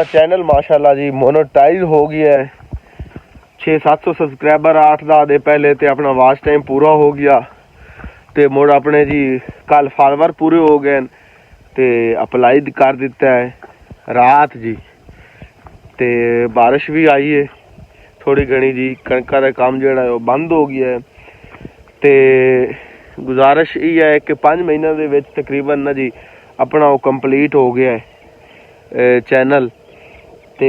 Channel माशाल्लाह जी monetise हो गया है। 600-700 सब्सक्राइबर 8-10 दे पहले तो अपना वॉच टाइम पूरा हो गया तो मुड़ अपने जी कल फॉलोवर पूरे हो गए तो अप्लाई कर दिता है रात जी। तो बारिश भी आई है थोड़ी घनी जी, कणका का काम जो है बंद हो गया है। तो गुजारिश ये है कि 5 महीनों के विच तकरीबन ना जी अपना वो कंप्लीट हो गया है चैनल। तो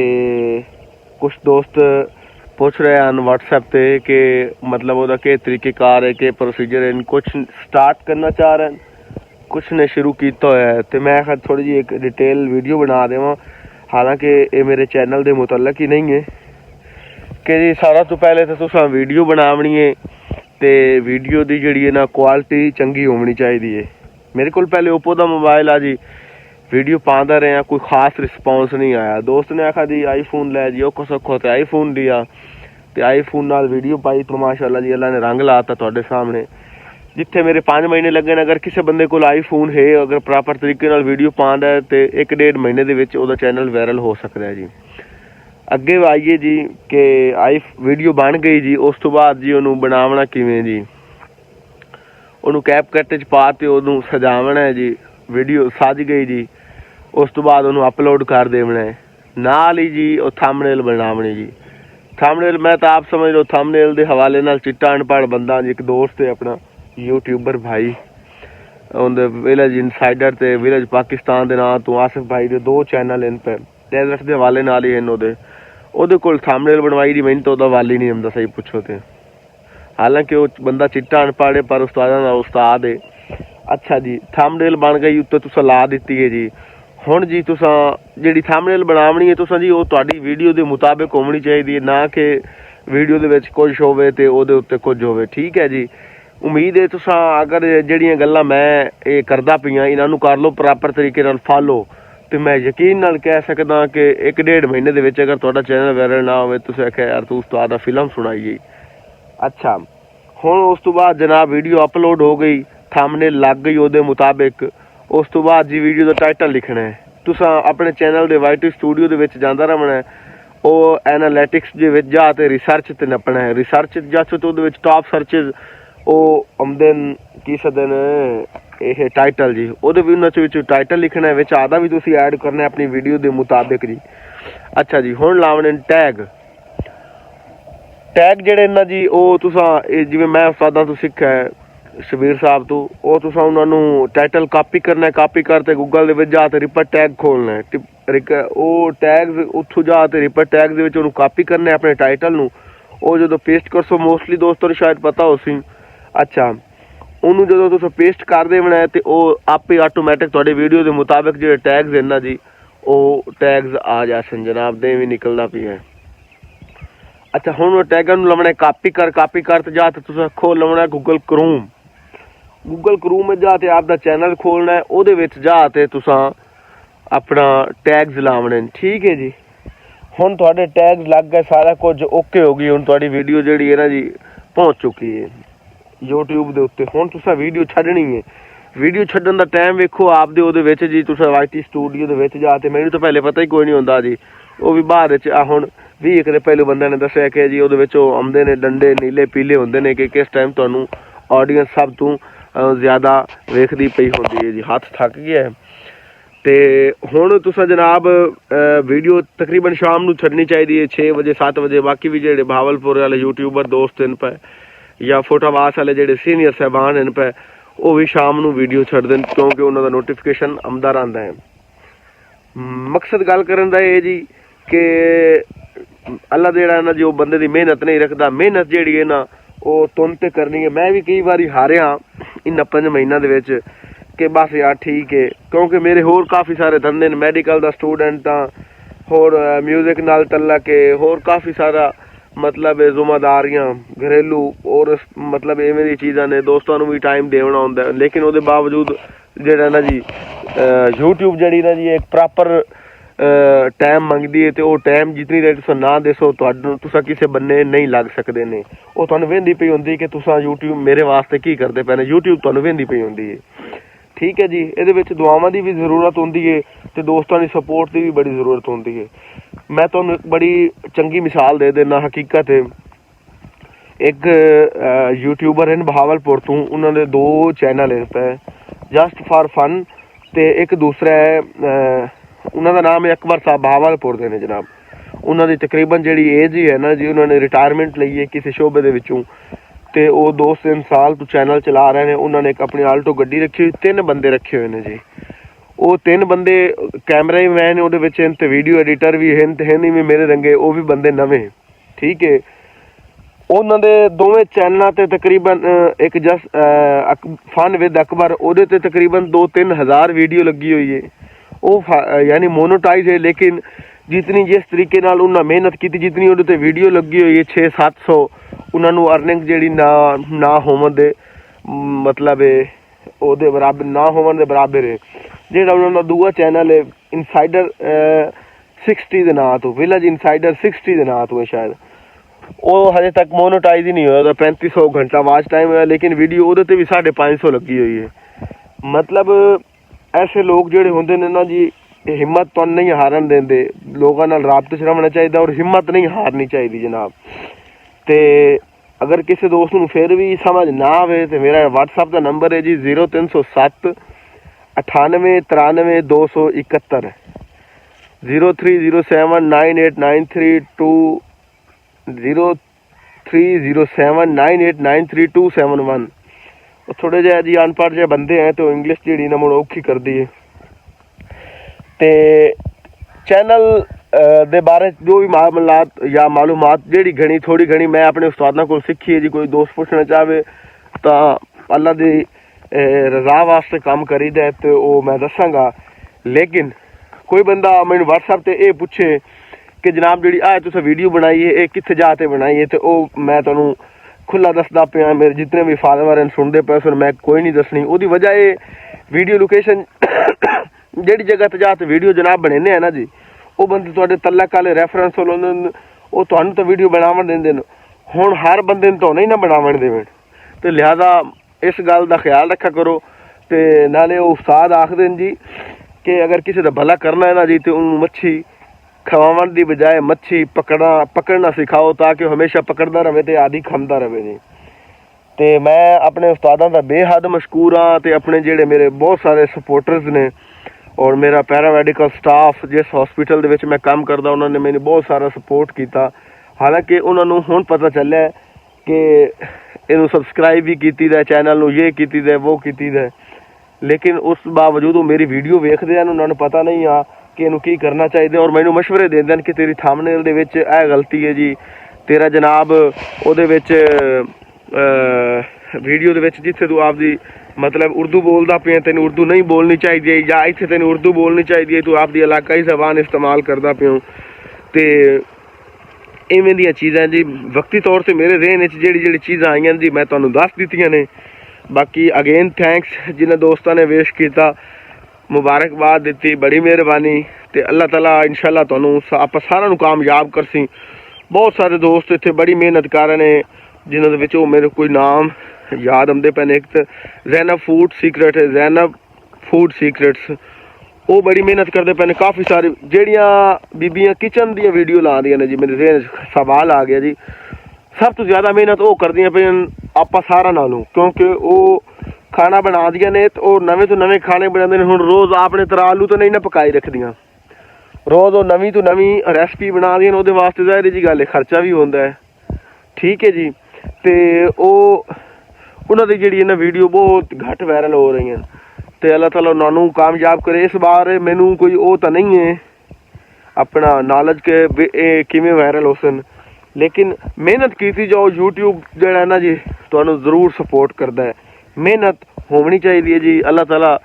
कुछ दोस्त पूछ रहे हैं व्हाट्सएप पे कि मतलब वो के तरीक़ेकार है कि प्रोसीजर है, कुछ स्टार्ट करना चाह रहे हैं, कुछ ने शुरू किया है। तो मैं थोड़ी जी एक डिटेल वीडियो बना देवां, हालांकि ये मेरे चैनल के मुतल्लक ही नहीं है कि जी सारा तो पहले तो तुसां वीडियो बनावनी है तो वीडियो की जी ना क्वालिटी चंगी होनी चाहिए है। मेरे को पहले ओप्पो का मोबाइल आ जी, वीडियो पाँदा रहा, कोई खास रिस्पॉन्स नहीं आया। दोस्त ने आखा जी आईफोन लै जी, औखा सौखा तो आईफोन लिया तो आईफोन नाल वीडियो पाई तो माशाल्लाह जी अल्लाह ने रंग लाता तुहाडे सामने। जिथे मेरे 5 महीने लगे, अगर किसी बंदे को आईफोन है, अगर प्रॉपर तरीके नाल वीडियो पाँदा है तो 1-1.5 महीने दे विच उहदा चैनल वायरल हो सकता है जी। अगे आइए जी कि वीडियो बन गई जी, उस तो बाद जी उन्होंने बनावना किवें जी, उन्होंने कैपकट च पा के उन्होंने सजावना है जी। वीडियो सज गई जी, उस तो बाद उन्होंने अपलोड कर देना है। नाल ही जी वो थंबनेल बनावनी जी। थंबनेल मैं तो आप समझ लो थंबनेल के हवाले नाल चिट्टा अनपढ़ बंदा जी, एक दोस्त है अपना यूट्यूबर भाई, उनके विलेज इनसाइडर ते विलेज पाकिस्तान के नाम तो आसिफ भाई के 2 चैनल इन पे डेजर्ट के हवाले नाल ही ਉਹਦੇ ਕੋਲ थंबनेल बनवाई जी। मैंने तो ਉਹਦਾ वाल ही नहीं आंदा सही पुछो तो, हालांकि वो बंदा चिट्टा अनपढ़ है पर उस्तादा दा उस्ताद है। अच्छा जी थंबनेल बन गई, उत्ते तुसां ला दित्ती है जी। हुण जी तुसां जिहड़ी थंबनेल बनावनी है तुसां जी वो तुहाडी वीडियो के मुताबिक होनी चाहिए, ना कि वीडियो दे विच कुछ होवे ते ओहदे उत्ते कुछ होवे। ठीक है जी, उम्मीद है तुसां अगर जिहड़ियां गल्लां मैं ये करदा पियां इन्हां नूं कर लो प्रॉपर तरीके नाल फॉलो, तो मैं यकीन नाल कह सकदा कि 1-1.5 महीने दे विच अगर तुहाडा चैनल वायरल ना होवे तुसीं आखिया यार तू उस्ताद फिल्म सुनाई। अच्छा हुण उस तो बाद जनाब वीडियो अपलोड हो गई, थंबनेल लग गई उहदे मुताबिक। उस तो बाद जी वीडियो का टाइटल लिखना है। तुसां अपने चैनल के वाईटी स्टूडियो दे विच जांदा रहना है, वो एनालिटिक्स दे विच जा ते रिसर्च ते नपना है। रिसर्च जाचो तो उहदे विच टॉप सर्चिज वो आउंदे न की सदे ने ये टाइटल जी, उहदे भी उन्हां टाइटल लिखना है, विच आधा भी तुसीं ऐड करना है अपनी वीडियो के मुताबिक जी। अच्छा जी हुण लावणे टैग। टैग जिहड़े ना जी वो तुसां जिवें मैं उस्तादां तो सिक्खा है शबीर साहब तो, वो तुसां उन्हां नूं टाइटल कापी करना है, कापी करते गूगल दे विच जा ते रिपर टैग खोलना है। वो टैग्स उत्थों जा ते रिपर टैग दे विच उहनूं कापी करना है अपने टाइटल नूं। वो जदों पेस्ट करसो मोस्टली दोस्तों नूं शायद पता हो सी। अच्छा उन्होंने जो तुम पेस्ट कर देना है तो वह आप ही आटोमैटिक थोड़ी वीडियो के मुताबिक जो टैग्स है ना जी वो टैग्स आ जासन जनाब, दे भी निकलना पी है। अच्छा हुण टैगां नूं लवना कापी कर तो जाते तुम खोल लवना गूगल क्रोम। गूगल क्रोम में जाते आपका चैनल खोलना है, वो जाते तुसां अपना टैग्स लावने। ठीक है जी हुण तुहाडे टैग्स लग गए, सारा कुछ ओके हो गई। हुण तुहाडी वीडियो जिहड़ी है ना जी पहुँच चुकी है यूट्यूब के उत्ते। हुण तुसां वीडियो छड्डनी है, वीडियो छड्डण दा टाइम वेखो आपदे उहदे विच जी। तुसां वाईटी स्टूडियो दे विच जाते, मैनूं तो पहले पता ही कोई नहीं हुंदा जी, वो भी बाद विच हुण 20 दे पहले बंदे ने दस्सिया कि जी उहदे विच आउंदे ने डंडे नीले पीले हुंदे ने कि किस टाइम तुहानूं ऑडियंस सब तो ज़्यादा वेखदी पई हुंदी है जी। हत्थ थक गया है तो हुण तुसां जनाब वीडियो तकरीबन शाम नूं छड्डनी चाहिए है 6 बजे 7 बजे। बाकी भी जिहड़े भावलपुर वाले यूट्यूबर दोस्त इन पे या फोटावास वाले जो सीनियर साहबान इन पे वो भी शाम नूं वीडियो छड़ दें, क्योंकि उन्होंने नोटिफिकेशन आंदा रहिंदा है। मकसद गल करन दा ये जी कि अल्लाह जिहड़ा ना जी वो बंदे की मेहनत नहीं रखता, मेहनत जिहड़ी है ना वो तुन ते करनी है। मैं भी कई बार हारिया इन 5 महीनों दे विच कि बस यार ठीक है, क्योंकि मेरे होर काफ़ी सारे धंधे ने, मैडिकल का स्टूडेंट हाँ, होर म्यूजिक नाल तल्लक है, होर काफ़ी सारा मतलब जिम्मेदारियां घरेलू और मतलब इवें दी चीज़ां ने, दोस्तों नूं भी टाइम देना होंदा है। लेकिन उसके बावजूद जिहड़ा ना जी यूट्यूब जिहड़ी ना जी एक प्रॉपर टाइम मंगदी है, तो वो टाइम जितनी देर तुसीं ना दसो तुसीं किसी बन्ने नहीं लग सकते ने। वो तुहानूं वेंदी पई हुंदी कि तुसीं यूट्यूब मेरे वास्ते की करदे पे ने, यूट्यूब तुहानूं वेंदी पई हुंदी है। ठीक है जी। ਇਹਦੇ ਵਿੱਚ ਦੁਆਵਾਂ ਦੀ ਵੀ ਜ਼ਰੂਰਤ ਹੁੰਦੀ ਹੈ ਤੇ ਦੋਸਤਾਂ ਦੀ ਸਪੋਰਟ ਦੀ ਵੀ ਬੜੀ ਜ਼ਰੂਰਤ ਹੁੰਦੀ ਹੈ। ਮੈਂ ਤੁਹਾਨੂੰ ਇੱਕ ਬੜੀ ਚੰਗੀ ਮਿਸਾਲ ਦੇ ਦੇਣਾ। ਹਕੀਕਤ ਹੈ, ਇੱਕ यूट्यूबर हैं बहावलपुर ਤੋਂ, ਉਹਨਾਂ ਦੇ 2 ਚੈਨਲ ਹੈ ਪਏ, ਜਸਟ ਫਾਰ ਫਨ, ਤੇ ਇੱਕ ਦੂਸਰਾ ਹੈ ਉਹਨਾਂ ਦਾ ਨਾਮ ਹੈ ਅਕਬਰ ਸਾਹਿਬ, ਬਹਾਵਲपुर ਦੇ ਨੇ ਜਨਾਬ। ਉਹਨਾਂ ਦੀ ਤਕਰੀਬਨ ਜਿਹੜੀ ਏਜ ਹੀ ਹੈ ਨਾ ਜੀ, ਉਹਨਾਂ ਨੇ ਰਿਟਾਇਰਮੈਂਟ ਲਈ ਹੈ ਕਿਸੇ ਸ਼ੋਬੇ ਦੇ ਵਿੱਚੋਂ, ਤੇ ਉਹ 2-3 ਸਾਲ ਤੋਂ ਚੈਨਲ ਚਲਾ ਰਹੇ ਨੇ। ਉਹਨਾਂ ਨੇ ਇੱਕ ਆਪਣੀ ਆਲਟੋ ਗੱਡੀ ਰੱਖੀ ਹੋਈ, 3 ਬੰਦੇ ਰੱਖੇ ਹੋਏ ਨੇ ਜੀ। ਉਹ 3 ਬੰਦੇ ਕੈਮਰਾ ਮੈਨ ਉਹਦੇ ਵਿੱਚ ਹਨ ਤੇ ਵੀਡੀਓ ਐਡੀਟਰ ਵੀ ਹਨ ਤੇ ਨਹੀਂ ਵੀ ਮੇਰੇ ਰੰਗੇ, ਉਹ ਵੀ ਬੰਦੇ ਨਵੇਂ, ਠੀਕ ਹੈ। ਉਹਨਾਂ ਦੇ ਦੋਵੇਂ ਚੈਨਲਾਂ ਤੇ ਤਕਰੀਬਨ ਇੱਕ ਫਨ ਵਿਦ ਅਕਬਰ, ਉਹਦੇ ਤੇ ਤਕਰੀਬਨ 2-3 ਹਜ਼ਾਰ ਵੀਡੀਓ ਲੱਗੀ ਹੋਈ ਹੈ। ਉਹ ਯਾਨੀ ਮੋਨੋਟਾਈਜ਼ ਹੈ, ਲੇਕਿਨ ਜਿਤਨੀ ਜਿਸ ਤਰੀਕੇ ਨਾਲ ਉਹਨਾਂ ਮਿਹਨਤ ਕੀਤੀ, ਜਿਤਨੀ ਉਹਦੇ ਤੇ ਵੀਡੀਓ ਲੱਗੀ ਹੋਈ ਹੈ 600-700, ਉਹਨਾਂ ਨੂੰ ਅਰਨਿੰਗ ਜਿਹੜੀ ਨਾ ਹੋਣ ਦੇ ਮਤਲਬ ਉਹਦੇ ਬਰਾਬਰ, ਨਾ ਹੋਣ ਦੇ ਬਰਾਬਰ ਹੈ। ਜਿਹੜਾ ਉਹਨਾਂ ਦਾ ਦੂਆ ਚੈਨਲ ਹੈ ਇਨਸਾਈਡਰ 60 ਦੇ ਨਾਂ ਤੋਂ, ਵਿਲੇਜ ਇਨਸਾਈਡਰ 60 ਦੇ ਨਾਂ ਤੋਂ ਹੈ ਸ਼ਾਇਦ, ਉਹ ਹਜੇ ਤੱਕ ਮੋਨੋਟਾਈਜ਼ ਹੀ ਨਹੀਂ ਹੋਇਆ। ਉਹਦਾ 3500 ਘੰਟਾ ਵਾਚ ਟਾਈਮ ਹੋਇਆ, ਲੇਕਿਨ ਵੀਡੀਓ ਉਹਦੇ ਤੇ ਵੀ 550 ਲੱਗੀ ਹੋਈ ਹੈ। ਮਤਲਬ ਐਸੇ ਲੋਕ ਜਿਹੜੇ ਹੁੰਦੇ ਨੇ ਨਾ ਜੀ, ਹਿੰਮਤ ਤੁਹਾਨੂੰ ਨਹੀਂ ਹਾਰਨ ਦਿੰਦੇ। ਲੋਕਾਂ ਨਾਲ ਰਾਬਤੇ 'ਚ ਰਹਿਣਾ ਚਾਹੀਦਾ ਔਰ ਹਿੰਮਤ ਨਹੀਂ ਹਾਰਨੀ ਚਾਹੀਦੀ ਜਨਾਬ। ਤੇ ਅਗਰ ਕਿਸੇ ਦੋਸਤ ਨੂੰ ਫਿਰ ਵੀ ਸਮਝ ਨਾ ਆਵੇ ਤੇ ਮੇਰਾ WhatsApp ਦਾ ਨੰਬਰ ਹੈ ਜੀ 0307 98 93 271, 03079893 03079893 ਉਹ ਥੋੜ੍ਹੇ ਜਿਹੇ ਜੀ ਅਨਪੜ੍ਹ ਜਿਹੇ ਬੰਦੇ ਹੈ ਤੇ ਉਹ ਇੰਗਲਿਸ਼ ਜਿਹੜੀ ਨਾ ਮੁੜ ਔਖੀ ਕਰਦੀ ਹੈ। ਤੇ ਚੈਨਲ ਦੇ ਬਾਰੇ ਜੋ ਵੀ ਮਾਮਲਾਤ ਜਾਂ ਮਾਲੂਮਾਤ ਜਿਹੜੀ ਥੋੜੀ ਘਣੀ ਮੈਂ ਆਪਣੇ ਉਸਤਾਦਾਂ ਕੋਲ ਸਿੱਖੀ ਹੈ ਜੀ। ਕੋਈ ਦੋਸਤ ਪੁੱਛਣਾ ਚਾਹਵੇ ਤਾਂ ਅੱਲਾ ਦੀ ਰਜ਼ਾ ਵਾਸਤੇ ਕੰਮ ਕਰੀਦਾ ਤੇ ਉਹ ਮੈਂ ਦੱਸਾਂਗਾ। ਲੇਕਿਨ ਕੋਈ ਬੰਦਾ ਮੈਨੂੰ WhatsApp ਤੇ ਇਹ ਪੁੱਛੇ ਕਿ ਜਨਾਬ ਜਿਹੜੀ ਤੁਸੀਂ ਵੀਡੀਓ ਬਣਾਈ ਹੈ ਇਹ ਕਿੱਥੇ ਜਾ ਕੇ ਬਣਾਈ ਹੈ, ਤੇ ਉਹ ਮੈਂ ਤੁਹਾਨੂੰ ਖੁੱਲਾ ਦੱਸਦਾ ਪਿਆ। ਮੇਰੇ ਜਿਤਨੇ ਵੀ ਫਾਲੋਅਰ ਹਨ ਸੁਣਦੇ ਪਏ ਸਨ, ਮੈਂ ਕੋਈ ਨਹੀਂ ਦੱਸਣੀ। ਉਹਦੀ ਵਜ੍ਹਾ ਇਹ ਵੀਡੀਓ ਲੋਕੇਸ਼ਨ ਜਿਹੜੀ ਜਗ੍ਹਾ ਤੇ ਜਾ ਕੇ ਵੀਡੀਓ ਜਨਾਬ ਬਣਾਉਂਦੇ ਆ ਨਾ ਜੀ, ਉਹ ਬੰਦੇ ਤੁਹਾਡੇ ਤਲਕ ਵਾਲੇ ਰੈਫਰੈਂਸ ਉਹ ਤੁਹਾਨੂੰ ਤਾਂ ਵੀਡੀਓ ਬਣਾਉਣ ਦਿੰਦੇ ਨੇ। ਹੁਣ ਹਰ ਬੰਦੇ ਨੂੰ ਤਾਂ ਨਹੀਂ ਨਾ ਬਣਾਉਣ ਦੇਣ, ਤੇ ਲਿਹਾਜ਼ਾ ਇਸ ਗੱਲ ਦਾ ਖਿਆਲ ਰੱਖਿਆ ਕਰੋ। ਤੇ ਨਾਲੇ ਉਹ ਉਸਤਾਦ ਆਖਦੇ ਨੇ ਜੀ ਕਿ ਅਗਰ ਕਿਸੇ ਦਾ ਭਲਾ ਕਰਨਾ ਹੈ ਨਾ ਜੀ, ਤੇ ਉਹਨੂੰ ਮੱਛੀ ਖਵਾਉਣ ਦੀ ਬਜਾਏ ਮੱਛੀ ਪਕੜਨਾ ਸਿਖਾਓ, ਤਾਂ ਕਿ ਉਹ ਹਮੇਸ਼ਾ ਪਕੜਦਾ ਰਹੇ ਤੇ ਆਦੀ ਖਾਂਦਾ ਰਹੇ ਜੀ। ਤੇ ਮੈਂ ਆਪਣੇ ਉਸਤਾਦਾਂ ਦਾ ਬੇਹੱਦ ਮਸ਼ਕੂਰ ਹਾਂ, ਤੇ ਆਪਣੇ ਜਿਹੜੇ ਮੇਰੇ ਬਹੁਤ ਸਾਰੇ ਸਪੋਰਟਰਸ ਨੇ ਔਰ ਮੇਰਾ ਪੈਰਾਮੈਡੀਕਲ ਸਟਾਫ ਜਿਸ ਹਸਪੀਟਲ ਦੇ ਵਿੱਚ ਮੈਂ ਕੰਮ ਕਰਦਾ, ਉਹਨਾਂ ਨੇ ਮੈਨੂੰ ਬਹੁਤ ਸਾਰਾ ਸਪੋਰਟ ਕੀਤਾ। ਹਾਲਾਂਕਿ ਉਹਨਾਂ ਨੂੰ ਹੁਣ ਪਤਾ ਚੱਲਿਆ ਕਿ ਇਹਨੂੰ ਸਬਸਕ੍ਰਾਈਬ ਵੀ ਕੀਤੀ ਦਾ, ਚੈਨਲ ਨੂੰ ਇਹ ਕੀਤੀ ਦਾ, ਉਹ ਕੀਤੀ ਦਾ, ਲੇਕਿਨ ਉਸ ਬਾਵਜੂਦ ਉਹ ਮੇਰੀ ਵੀਡੀਓ ਵੇਖਦੇ ਹਨ। ਉਹਨਾਂ ਨੂੰ ਪਤਾ ਨਹੀਂ ਆ ਕਿ ਇਹਨੂੰ ਕੀ ਕਰਨਾ ਚਾਹੀਦਾ, ਔਰ ਮੈਨੂੰ ਮਸ਼ਵਰੇ ਦਿੰਦੇ ਹਨ ਕਿ ਤੇਰੀ ਥੰਬਨੇਲ ਦੇ ਵਿੱਚ ਇਹ ਗਲਤੀ ਹੈ ਜੀ, ਤੇਰਾ ਜਨਾਬ ਉਹਦੇ ਵਿੱਚ ਵੀਡੀਓ ਦੇ ਵਿੱਚ ਜਿੱਥੇ ਤੂੰ ਆਪਦੀ ਮਤਲਬ ਉਰਦੂ ਬੋਲਦਾ ਪਿਆ, ਤੈਨੂੰ ਉਰਦੂ ਨਹੀਂ ਬੋਲਣੀ ਚਾਹੀਦੀ ਹੈ, ਜਾਂ ਇੱਥੇ ਤੈਨੂੰ ਉਰਦੂ ਬੋਲਣੀ ਚਾਹੀਦੀ ਹੈ, ਤੂੰ ਆਪਦੀ ਇਲਾਕਾਈ ਜ਼ਬਾਨ ਇਸਤੇਮਾਲ ਕਰਦਾ ਪਿਆ। ਤੇ ਇਵੇਂ ਦੀਆਂ ਚੀਜ਼ਾਂ ਜੀ ਵਕਤੀ ਤੌਰ 'ਤੇ ਮੇਰੇ ਜ਼ਹਿਨ ਵਿੱਚ ਜਿਹੜੀ ਚੀਜ਼ਾਂ ਆਈਆਂ ਜੀ ਮੈਂ ਤੁਹਾਨੂੰ ਦੱਸ ਦਿੱਤੀਆਂ ਨੇ। ਬਾਕੀ ਅਗੇਨ ਥੈਂਕਸ ਜਿਨ੍ਹਾਂ ਦੋਸਤਾਂ ਨੇ ਵਿਸ਼ ਕੀਤਾ, ਮੁਬਾਰਕਬਾਦ ਦਿੱਤੀ, ਬੜੀ ਮਿਹਰਬਾਨੀ। ਤੇ ਅੱਲਾਹ ਤਾਲਾ ਇਨਸ਼ਾਅੱਲਾ ਤੁਹਾਨੂੰ ਆਪਾਂ ਸਾਰਿਆਂ ਨੂੰ ਕਾਮਯਾਬ ਕਰਸੀ। ਬਹੁਤ ਸਾਰੇ ਦੋਸਤ ਇੱਥੇ ਬੜੀ ਮਿਹਨਤ ਕਰ ਰਹੇ ਨੇ, ਜਿਨ੍ਹਾਂ ਦੇ ਵਿੱਚੋਂ ਮੇਰੇ ਕੋਈ ਨਾਮ ਯਾਦ ਆਉਂਦੇ ਪਏ ਨੇ। ਇੱਕ ਤਾਂ ਜ਼ੈਨਬ ਫੂਡ ਸੀਕਰਟ ਹੈ, ਜ਼ੈਨਬ ਫੂਡ ਸੀਕਰਟਸ, ਉਹ ਬੜੀ ਮਿਹਨਤ ਕਰਦੇ ਪਏ ਨੇ। ਕਾਫੀ ਸਾਰੇ ਜਿਹੜੀਆਂ ਬੀਬੀਆਂ ਕਿਚਨ ਦੀਆਂ ਵੀਡੀਓ ਲਾਉਂਦੀਆਂ ਨੇ ਜੀ, ਮੇਰੇ ਜ਼ਹਿਨ ਸਵਾਲ ਆ ਗਿਆ ਜੀ, ਸਭ ਤੋਂ ਜ਼ਿਆਦਾ ਮਿਹਨਤ ਉਹ ਕਰਦੀਆਂ ਪਈਆਂ ਆਪਾਂ ਸਾਰਿਆਂ ਨਾਲੋਂ, ਕਿਉਂਕਿ ਉਹ ਖਾਣਾ ਬਣਾਉਂਦੀਆਂ ਨੇ ਤੇ ਉਹ ਨਵੇਂ ਤੋਂ ਨਵੇਂ ਖਾਣੇ ਬਣਾਉਂਦੇ ਨੇ। ਹੁਣ ਰੋਜ਼ ਆਪਣੇ ਤਰ੍ਹਾਂ ਆਲੂ ਤਾਂ ਨਹੀਂ ਨਾ ਪਕਾਈ ਰੱਖਦੀਆਂ, ਰੋਜ਼ ਉਹ ਨਵੀਂ ਤੋਂ ਨਵੀਂ ਰੈਸਪੀ ਬਣਾਉਂਦੀਆਂ ਨੇ। ਉਹਦੇ ਵਾਸਤੇ ਜ਼ਾਹਿਰ ਜੀ ਗੱਲ ਹੈ ਖਰਚਾ ਵੀ ਹੁੰਦਾ ਹੈ, ਠੀਕ ਹੈ ਜੀ। ਤੇ ਉਹਨਾਂ ਦੀ ਜਿਹੜੀ ਨਾ ਵੀਡੀਓ ਬਹੁਤ ਘੱਟ ਵਾਇਰਲ ਹੋ ਰਹੀਆਂ, ਤੇ ਅੱਲਾਹ ਤਾਲਾ ਉਹਨਾਂ ਨੂੰ ਕਾਮਯਾਬ ਕਰੇ। ਇਸ ਬਾਰੇ ਮੈਨੂੰ ਕੋਈ ਉਹ ਤਾਂ ਨਹੀਂ ਹੈ ਆਪਣਾ ਨੌਲੇਜ ਕਿ ਇਹ ਕਿਵੇਂ ਵਾਇਰਲ ਹੋ ਸਨ, ਲੇਕਿਨ ਮਿਹਨਤ ਕੀਤੀ ਜਾਓ। YouTube ਜਿਹੜਾ ਨਾ ਜੀ ਤੁਹਾਨੂੰ ਜ਼ਰੂਰ ਸਪੋਰਟ ਕਰਦਾ ਹੈ, ਮਿਹਨਤ ਹੋਣੀ ਚਾਹੀਦੀ ਹੈ ਜੀ। ਅੱਲਾਹ ਤਾਲਾ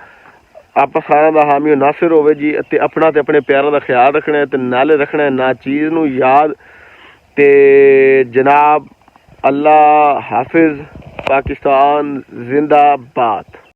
ਆਪਾਂ ਸਾਰਿਆਂ ਦਾ ਹਾਮੀ ਨਾਸਿਰ ਹੋਵੇ ਜੀ। ਅਤੇ ਆਪਣਾ ਤੇ ਆਪਣੇ ਪਿਆਰਾਂ ਦਾ ਖਿਆਲ ਰੱਖਣਾ ਤੇ ਨਾਲੇ ਰੱਖਣਾ ਨਾ ਚੀਜ਼ ਨੂੰ ਯਾਦ। ਤੇ ਜਨਾਬ ਅੱਲਾ ਹਾਫਿਜ਼, ਪਾਕਿਸਤਾਨ ਜ਼ਿੰਦਾਬਾਦ।